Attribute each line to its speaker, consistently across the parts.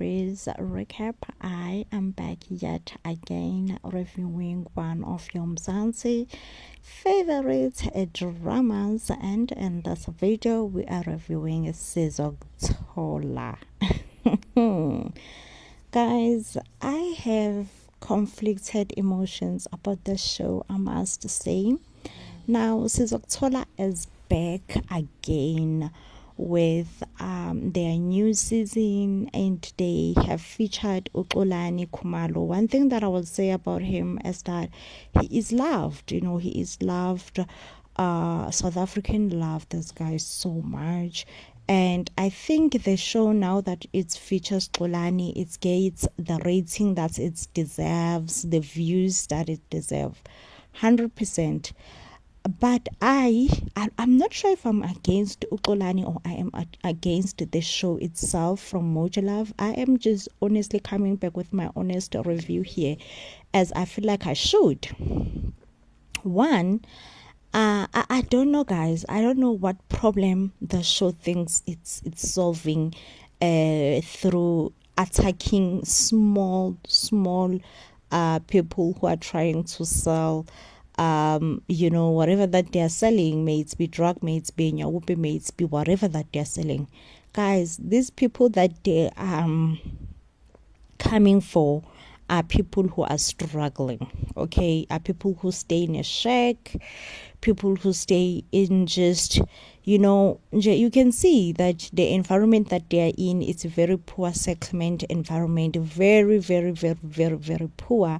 Speaker 1: Recap. I am back yet again reviewing one of your Mzansi favorite dramas, and in this video we are reviewing Sizokuthola. Guys, I have conflicted emotions about the show, I must say. Now Sizokuthola is back again with their new season, and they have featured xolani Khumalo. One thing that I will say about him is that he is loved. You know, he is loved. South African love this guy so much, and I think the show, now that it features xolani, it gets the rating that it deserves, the views that it deserves, 100%. But I'm not sure if I'm against xolani or I am against the show itself from Moja Love. I am just honestly coming back with my honest review here, as I feel like I should. One, I don't know, guys. I don't know what problem the show thinks it's solving through attacking small people who are trying to sell you know, whatever that they are selling, may it be drug, may it be nyawope, may it be whatever that they are selling. Guys, these people that they coming for are people who are struggling, okay? Are people who stay in a shack, people who stay in just, you know, you can see that the environment that they are in, it's a very poor settlement environment, very poor.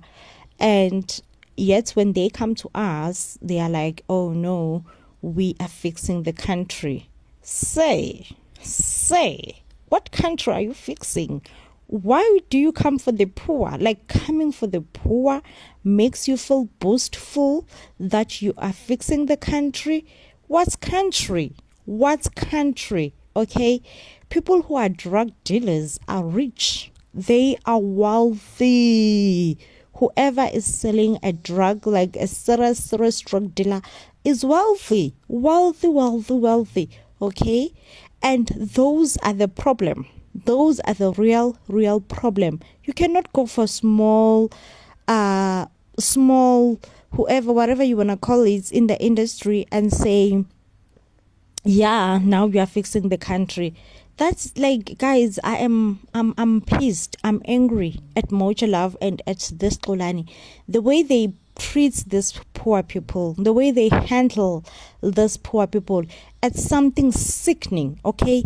Speaker 1: And yet when they come to us, they are like, oh no, we are fixing the country. Say, what country are you fixing? Why do you come for the poor? Like, coming for the poor makes you feel boastful that you are fixing the country. What country? Okay, people who are drug dealers are rich, they are wealthy. Whoever is selling a drug, like a serious drug dealer, is wealthy, okay? And those are the problem. Those are the real problem. You cannot go for small, whoever, whatever you want to call it in the industry, and say, yeah, now we are fixing the country. That's like, guys, I'm pissed. I'm angry at Moja Love and at this xolani. The way they treat these poor people, the way they handle these poor people, it's something sickening, okay?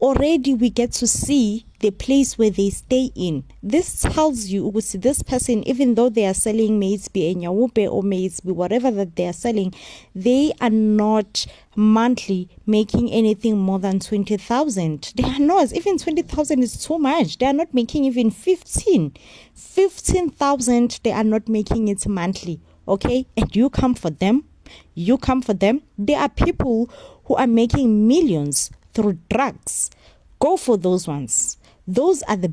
Speaker 1: Already we get to see the place where they stay in. This tells you, this person, even though they are selling, may it be a nyawope or may it be whatever that they are selling, they are not monthly making anything more than 20,000. They are not. Even 20,000 is too much. They are not making even 15,000. They are not making it monthly, okay? And you come for them. There are people who are making millions through drugs. Go for those ones. Those are the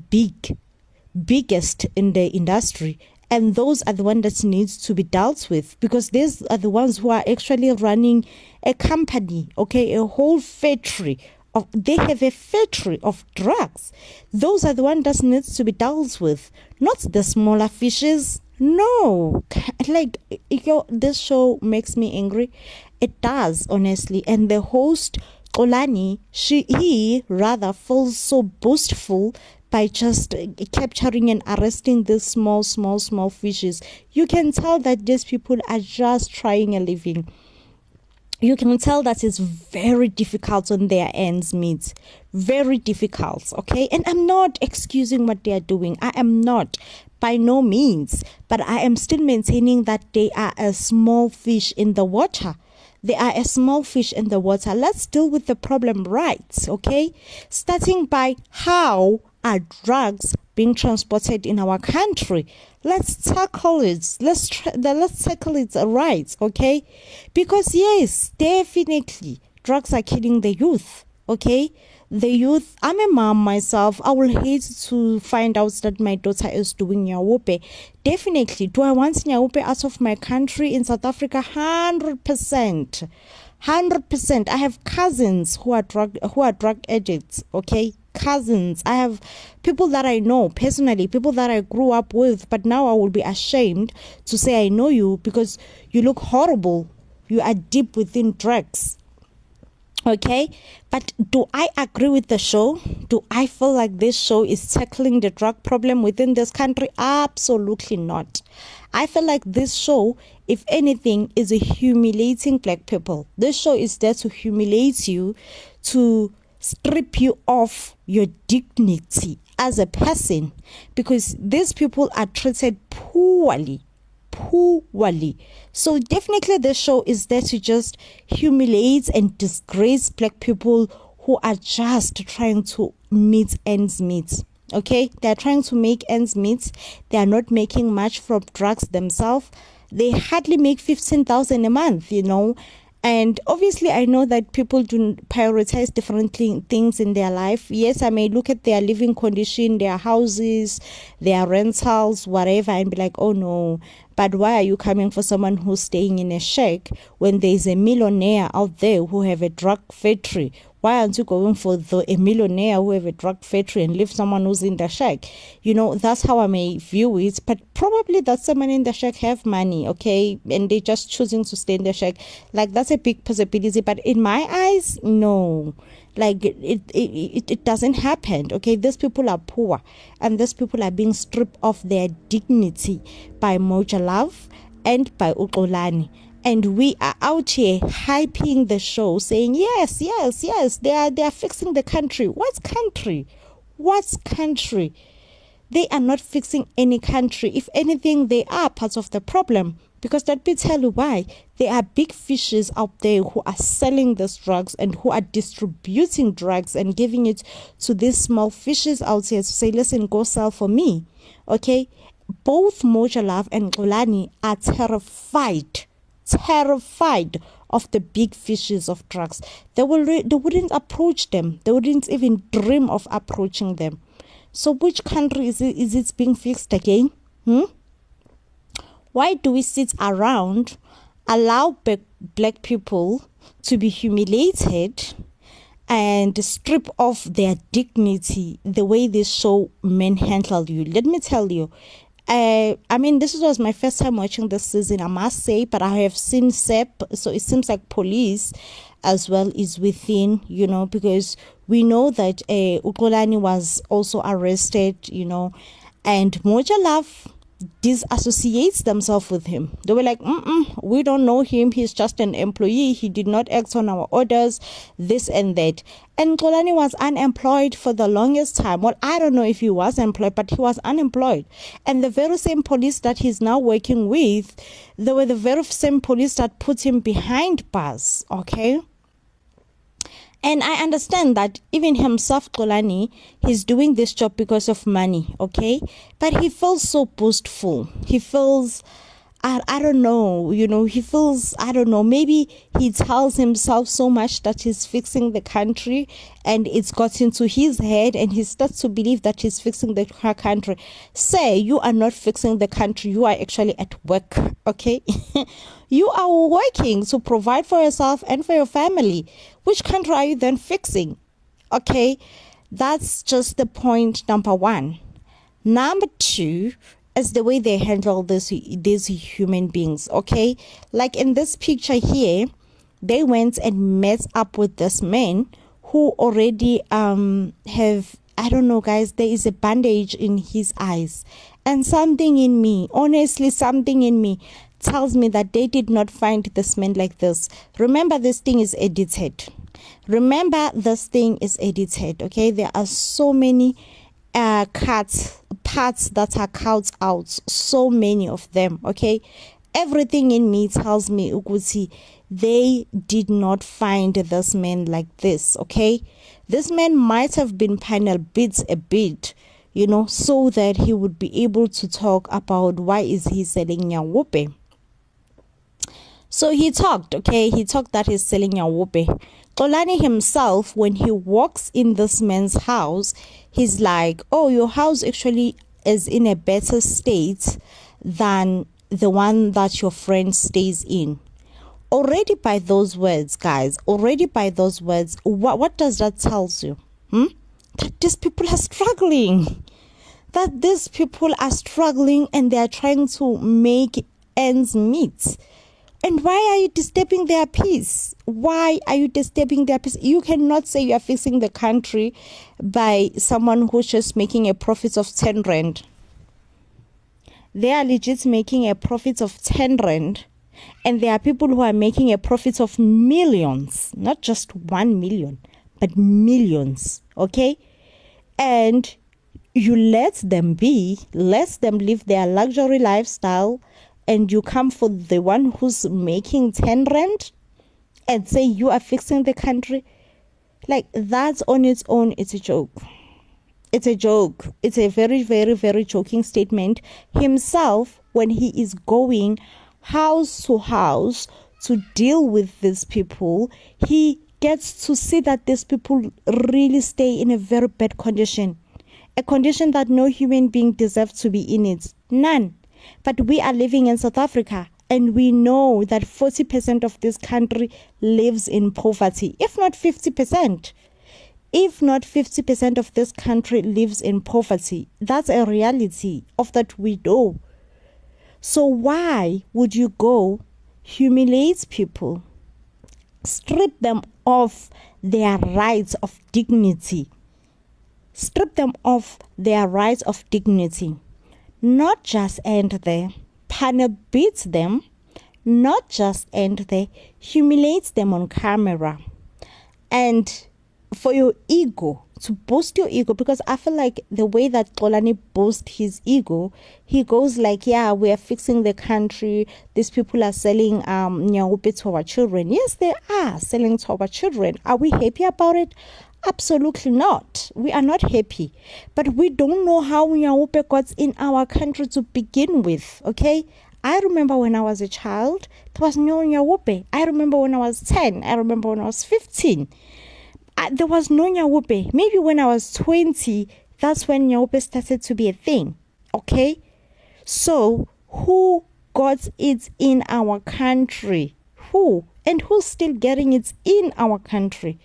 Speaker 1: biggest in the industry, and those are the ones that needs to be dealt with, because these are the ones who are actually running a company, okay, a whole factory of, they have a factory of drugs. Those are the ones that needs to be dealt with, not the smaller fishes. No, like, this show makes me angry. It does, honestly. And the host xolani, he rather feels so boastful by just capturing and arresting these small fishes. You can tell that these people are just trying a living. You can tell that it's very difficult on their ends meet. Very difficult, okay? And I'm not excusing what they are doing. I am not, by no means. But I am still maintaining that they are a small fish in the water. They are a small fish in the water. Let's deal with the problem right, okay? Starting by, how are drugs being transported in our country? Let's tackle it. Let's tackle it right, okay? Because yes, definitely drugs are killing the youth, okay? The youth. I'm a mom myself. I will hate to find out that my daughter is doing nyawope. Definitely. Do I want nyawope out of my country in South Africa? 100%. 100%. I have cousins who are drug addicts, okay? cousins, I have people that I know personally, people that I grew up with, but now I will be ashamed to say I know you because you look horrible. You are deep within drugs. Okay, but do I agree with the show? Do I feel like this show is tackling the drug problem within this country? Absolutely not. I feel like this show, if anything, is humiliating black people. This show is there to humiliate you, to strip you of your dignity as a person, because these people are treated poorly. So definitely the show is there to just humiliate and disgrace black people who are just trying to meet ends meet. Okay, they're trying to make ends meet. They are not making much from drugs themselves. They hardly make 15,000 a month, you know. And obviously, I know that people do prioritize different things in their life. Yes, I may look at their living condition, their houses, their rentals, whatever, and be like, oh no, but why are you coming for someone who's staying in a shack when there's a millionaire out there who have a drug factory? Why aren't you going for a millionaire who have a drug factory and leave someone who's in the shack? You know, that's how I may view it. But probably that someone in the shack have money, okay? And they're just choosing to stay in the shack. Like, that's a big possibility. But in my eyes, no. Like, it doesn't happen, okay? These people are poor. And these people are being stripped of their dignity by Moja Love and by xolani. And we are out here hyping the show, saying, yes, they are fixing the country. What country? They are not fixing any country. If anything, they are part of the problem. Because let me tell you why. There are big fishes out there who are selling these drugs and who are distributing drugs and giving it to these small fishes out here to say, listen, go sell for me. Okay? Both Moja Love and xolani are terrified of the big fishes of drugs. They wouldn't approach them. They wouldn't even dream of approaching them. So which country is it being fixed again? Why do we sit around, allow black people to be humiliated and strip off their dignity the way this show manhandled you? Let me tell you, I mean, this was my first time watching this season, I must say, but I have seen SEP, so it seems like police as well is within, you know, because we know that xolani was also arrested, you know, and Moja Love disassociates themselves with him. They were like, we don't know him, he's just an employee, he did not act on our orders, this and that. And xolani was unemployed for the longest time. Well, I don't know if he was employed, but he was unemployed. And the very same police that he's now working with, they were the very same police that put him behind bars. Okay, and I understand that even himself, xolani, he's doing this job because of money, okay? But he feels so boastful. He feels, I don't know, you know, he feels, I don't know, maybe he tells himself so much that he's fixing the country and it's got into his head and he starts to believe that he's fixing the country. Say, you are not fixing the country, you are actually at work, okay? You are working to provide for yourself and for your family. Which country are you then fixing? Okay, that's just the point number one. Number two is the way they handle these human beings, okay? Like in this picture here, they went and met up with this man who already have, I don't know guys, there is a bandage in his eyes. And something in me, honestly, something in me tells me that they did not find this man like this. Remember, this thing is edited. Okay? There are so many parts that are cut out, so many of them, okay? Everything in me tells me, Uguti, they did not find this man like this, okay? This man might have been panel beats a bit, you know, so that he would be able to talk about why is he selling nyawope. So he talked, okay? He talked that he's selling nyawope. xolani himself, when he walks in this man's house, he's like, oh, your house actually is in a better state than the one that your friend stays in. Already by those words, guys, what does that tell you? that these people are struggling. That these people are struggling and they are trying to make ends meet. And why are you disturbing their peace? Why are you disturbing their peace? You cannot say you are fixing the country by someone who's just making a profit of 10 rand. They are legit making a profit of 10 rand. And there are people who are making a profit of millions. Not just 1 million, but millions. Okay? And you let them live their luxury lifestyle, and you come for the one who's making 10 rand and say you are fixing the country. Like, that's on its own, it's a joke. It's a joke. It's a very, very, very joking statement. Himself, when he is going house to house to deal with these people, he gets to see that these people really stay in a very bad condition. A condition that no human being deserves to be in it. None. But we are living in South Africa, and we know that 40% of this country lives in poverty, if not 50%. If not 50% of this country lives in poverty. That's a reality of that we know. So why would you go humiliate people, strip them of their rights of dignity, strip them of their rights of dignity? Not just end there, panel beat them, not just end there, humiliate them on camera. And for your ego, to boost your ego, because I feel like the way that xolani boasts his ego, he goes like, yeah, we are fixing the country, these people are selling nyaope to our children. Yes, they are selling to our children. Are we happy about it? Absolutely not. We are not happy. But we don't know how nyaope got in our country to begin with, okay? I remember when I was a child, there was no nyaope. I remember when I was 10. I remember when I was 15. There was no nyaope. Maybe when I was 20, that's when nyaope started to be a thing, okay? So, who got it in our country? Who? And who's still getting it in our country?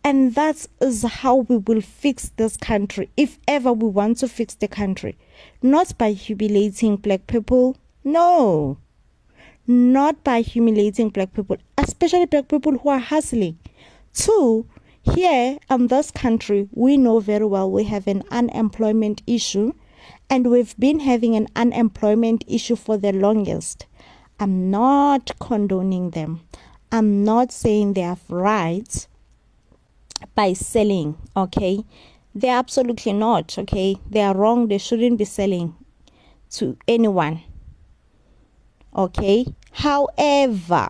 Speaker 1: And that is how we will fix this country, if ever we want to fix the country. Not by humiliating black people. No. Not by humiliating black people, especially black people who are hustling. Two, here in this country, we know very well we have an unemployment issue, and we've been having an unemployment issue for the longest. I'm not condoning them. I'm not saying they have rights by selling, okay? They're absolutely not, okay? They are wrong. They shouldn't be selling to anyone, okay? However,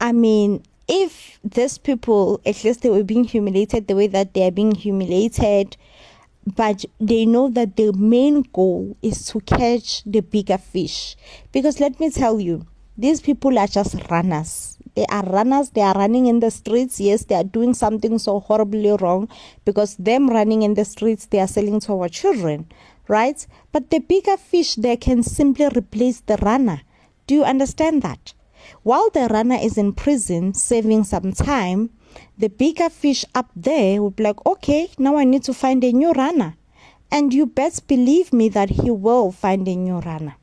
Speaker 1: I mean, if these people, at least they were being humiliated the way that they are being humiliated, but they know that the main goal is to catch the bigger fish. Because let me tell you, these people are just runners. They are runners. They are running in the streets. Yes, they are doing something so horribly wrong, because them running in the streets, they are selling to our children, right? But the bigger fish, they can simply replace the runner. Do you understand that? While the runner is in prison saving some time, the bigger fish up there will be like, okay, now I need to find a new runner. And you best believe me that he will find a new runner.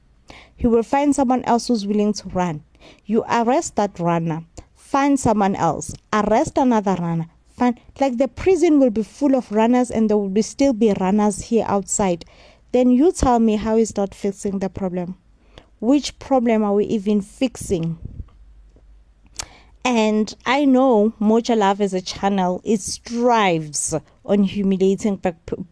Speaker 1: He will find someone else who's willing to run. You arrest that runner, find someone else, arrest another runner. Like the prison will be full of runners, and there will still be runners here outside. Then you tell me, how is that fixing the problem? Which problem are we even fixing? And I know Moja Love as a channel, it strives on humiliating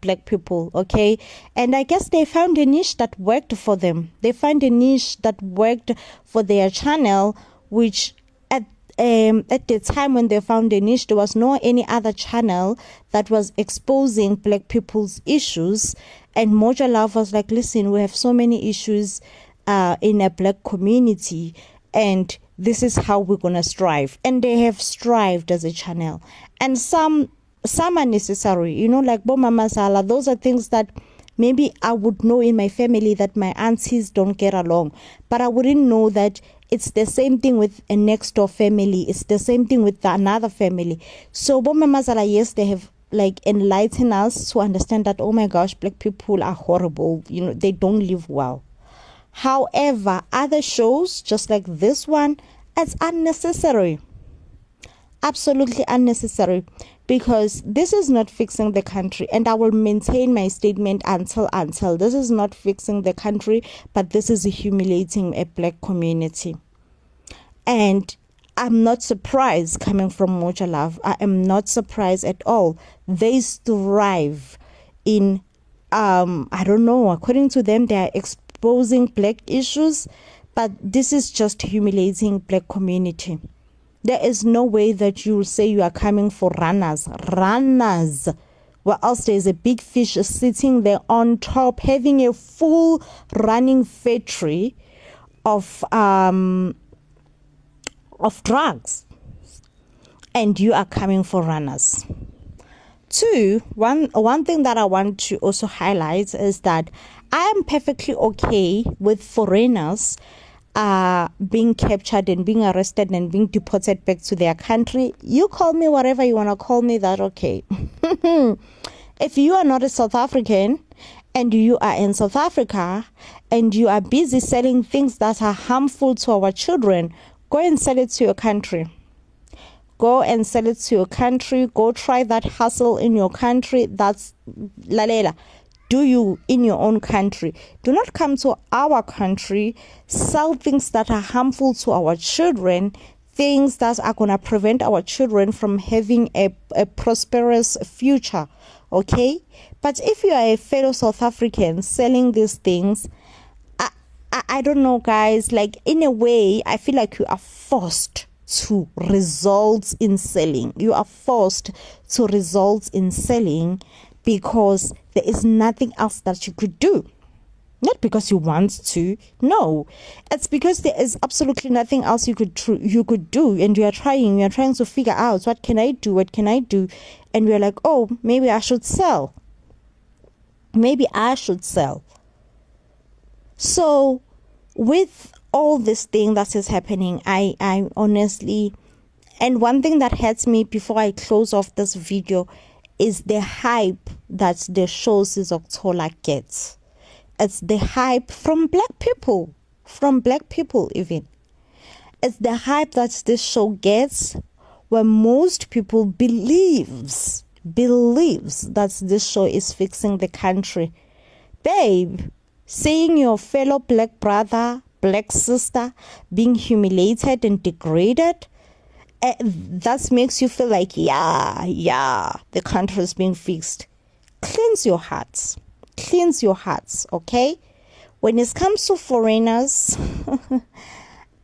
Speaker 1: black people, okay? And I guess they found a niche that worked for them. They found a niche that worked for their channel, which at the time when they found a niche, there was no any other channel that was exposing black people's issues. And Moja Love was like, listen, we have so many issues in a black community, and this is how we're gonna strive. And they have strived as a channel. And some are necessary, you know, like Boma Masala. Those are things that Maybe I would know in my family that my aunties don't get along, but I wouldn't know that it's the same thing with a next door family. It's the same thing with another family. So Bomamazala, yes, they have like enlightened us to understand that, oh my gosh, black people are horrible. You know, they don't live well. However, other shows, just like this one, it's unnecessary. Absolutely unnecessary, because this is not fixing the country, and I will maintain my statement until this is not fixing the country, but this is humiliating a black community. And I'm not surprised coming from Moja Love. I am not surprised at all. They thrive in I don't know, according to them, they are exposing black issues, but this is just humiliating black community. There is no way that you will say you are coming for runners. Well, else there is a big fish sitting there on top, having a full running factory of drugs, and you are coming for runners. Two, one thing that I want to also highlight is that I am perfectly okay with foreigners being captured and being arrested and being deported back to their country. You call me whatever you want to call me, that okay. If you are not a South African and you are in South Africa and you are busy selling things that are harmful to our children, go and sell it to your country. Go and sell it to your country. Go try that hustle in your country. That's lalela. Do you in your own country. Do not come to our country, sell things that are harmful to our children, things that are going to prevent our children from having a prosperous future. Okay? But if you are a fellow South African selling these things, I don't know, guys, like in a way, I feel like you are forced to result in selling. You are forced to result in selling because there is nothing else that you could do. Not because you want to, no. It's because there is absolutely nothing else you could do, and you are trying to figure out, what can I do, and you're like, oh, maybe I should sell. So with all this thing that is happening, I honestly, and one thing that hurts me before I close off this video is the hype that the show Sizokuthola gets. It's the hype from black people even. It's the hype that this show gets, where most people believes that this show is fixing the country. Babe, seeing your fellow black brother, black sister being humiliated and degraded, that makes you feel like, yeah, the country is being fixed. Cleanse your hearts, okay? When it comes to foreigners,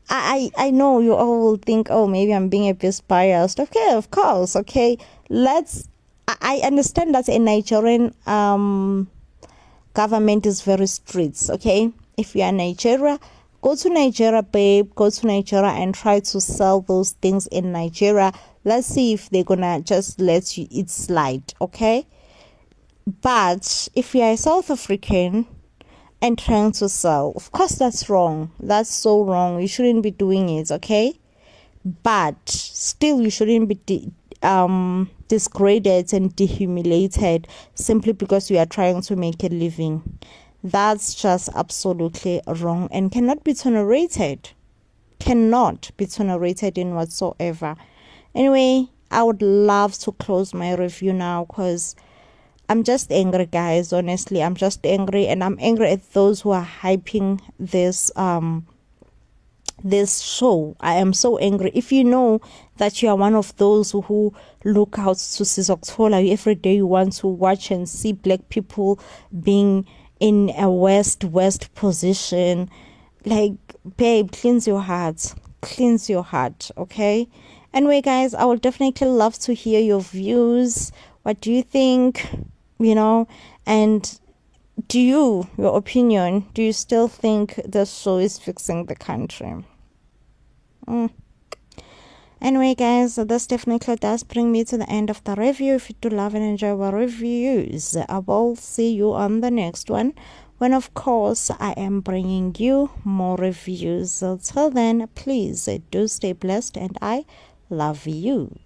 Speaker 1: I know you all will think, oh, maybe I'm being a bit biased. Okay, of course, okay. I understand that a Nigerian government is very strict, okay? If you are Nigeria, go to Nigeria, babe. Go to Nigeria and try to sell those things in Nigeria. Let's see if they're gonna just let you it slide, okay? But if you are a South African and trying to sell, of course that's wrong. That's so wrong. You shouldn't be doing it, okay? But still, you shouldn't be disgraded and dehumiliated simply because you are trying to make a living. That's just absolutely wrong and cannot be tolerated. Cannot be tolerated in whatsoever. Anyway, I would love to close my review now because I'm just angry, guys. Honestly, I'm just angry, and I'm angry at those who are hyping this this show. I am so angry. If you know that you are one of those who look out to Sizokuthola every day, you want to watch and see black people being in a west position, like, babe, cleanse your heart, okay? Anyway, guys, I would definitely love to hear your views. What do you think? And your opinion, do you still think the show is fixing the country? Anyway, guys, this definitely does bring me to the end of the review. If you do love and enjoy our reviews, I will see you on the next one, when of course I am bringing you more reviews. So till then, please do stay blessed, and I love you.